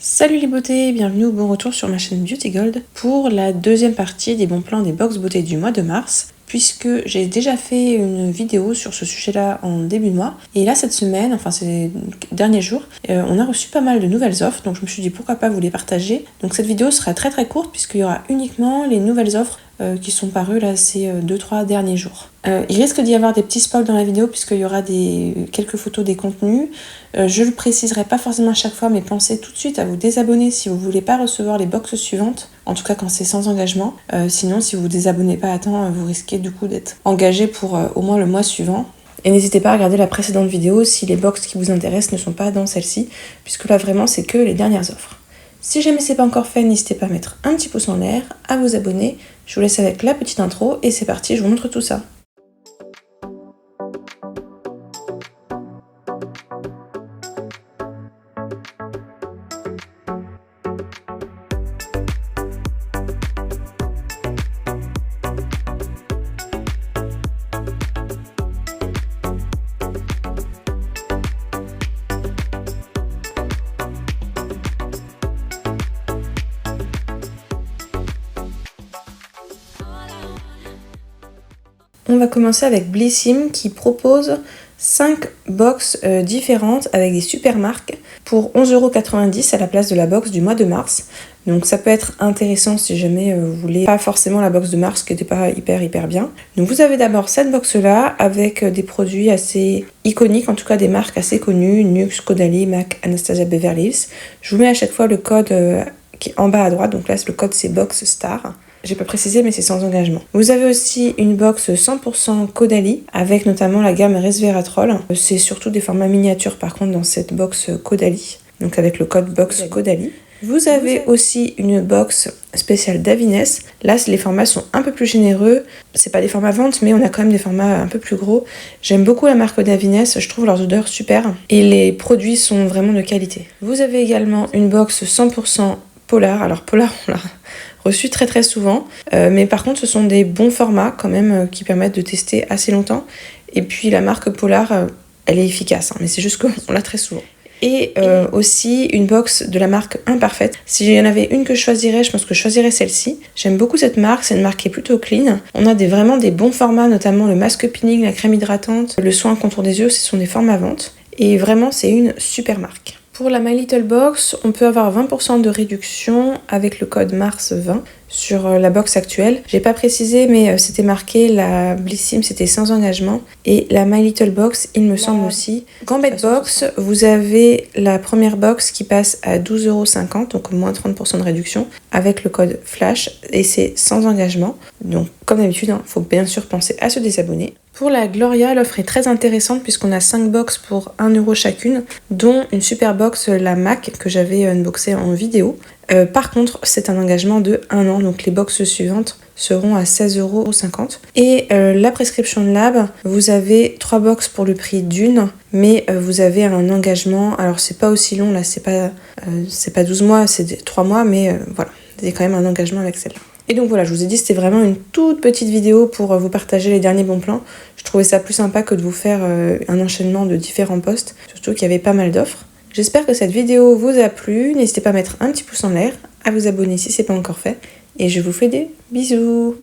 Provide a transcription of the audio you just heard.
Salut les beautés, bienvenue ou bon retour sur ma chaîne Beauty Gold pour la deuxième partie des bons plans des box beauté du mois de mars, puisque j'ai déjà fait une vidéo sur ce sujet-là en début de mois. Et là, cette semaine, enfin ces derniers jours, on a reçu pas mal de nouvelles offres, donc je me suis dit pourquoi pas vous les partager. Donc cette vidéo sera très courte puisqu'il y aura uniquement les nouvelles offres qui sont parues là ces 2-3 derniers jours. Il risque d'y avoir des petits spoils dans la vidéo puisqu'il y aura quelques photos des contenus. Je le préciserai pas forcément à chaque fois, mais pensez tout de suite à vous désabonner si vous voulez pas recevoir les box suivantes, en tout cas quand c'est sans engagement. Sinon, si vous vous désabonnez pas à temps, vous risquez du coup d'être engagé pour au moins le mois suivant. Et n'hésitez pas à regarder la précédente vidéo si les box qui vous intéressent ne sont pas dans celle-ci, puisque là vraiment c'est que les dernières offres. Si jamais c'est pas encore fait, n'hésitez pas à mettre un petit pouce en l'air, à vous abonner. Je vous laisse avec la petite intro et c'est parti, je vous montre tout ça. On va commencer avec Blissim qui propose 5 box différentes avec des super marques pour 11,90€ à la place de la box du mois de mars. Donc ça peut être intéressant si jamais vous voulez pas forcément la box de mars qui n'était pas hyper bien. Donc vous avez d'abord cette box là avec des produits assez iconiques, en tout cas des marques assez connues, NYX, Caudalie, MAC, Anastasia Beverly Hills. Je vous mets à chaque fois le code qui est en bas à droite, donc là le code c'est Box Star. J'ai pas précisé mais c'est sans engagement. Vous avez aussi une box 100% Caudalie avec notamment la gamme Resveratrol. C'est surtout des formats miniatures par contre dans cette box Caudalie. Donc avec le code Box Caudalie. Vous avez aussi une box spéciale Davines. Là, les formats sont un peu plus généreux. C'est pas des formats vente, mais on a quand même des formats un peu plus gros. J'aime beaucoup la marque Davines, je trouve leurs odeurs super. Et les produits sont vraiment de qualité. Vous avez également une box 100% Polar. Alors Polar, on l'a reçu très souvent. Mais par contre, ce sont des bons formats quand même qui permettent de tester assez longtemps. Et puis la marque Polar, elle est efficace. Mais c'est juste qu'on l'a très souvent. Et aussi une box de la marque Imparfaite. Si y en avait une que je choisirais, je pense que je choisirais celle-ci. J'aime beaucoup cette marque, c'est une marque qui est plutôt clean. On a vraiment des bons formats, notamment le masque peeling, la crème hydratante, le soin contour des yeux, ce sont des formats vente. Et vraiment, c'est une super marque. Pour la My Little Box, on peut avoir 20% de réduction avec le code MARS20 sur la box actuelle. J'ai pas précisé, mais c'était marqué, la Blissim c'était sans engagement et la My Little Box, il me semble aussi. Gambette Box, vous avez la première box qui passe à 12,50€, donc moins 30% de réduction avec le code FLASH et c'est sans engagement. Donc comme d'habitude, faut bien sûr penser à se désabonner. Pour la Gloria, l'offre est très intéressante puisqu'on a 5 box pour 1€ chacune, dont une super box, la MAC, que j'avais unboxée en vidéo. Par contre, c'est un engagement de 1 an, donc les boxes suivantes seront à 16,50€. Et la Prescription Lab, vous avez 3 box pour le prix d'une, mais vous avez un engagement, alors c'est pas aussi long, là c'est pas 12 mois, c'est 3 mois, mais voilà, il y a quand même un engagement avec celle-là. Et donc voilà, je vous ai dit, c'était vraiment une toute petite vidéo pour vous partager les derniers bons plans. Je trouvais ça plus sympa que de vous faire un enchaînement de différents posts, surtout qu'il y avait pas mal d'offres. J'espère que cette vidéo vous a plu, n'hésitez pas à mettre un petit pouce en l'air, à vous abonner si ce n'est pas encore fait, et je vous fais des bisous.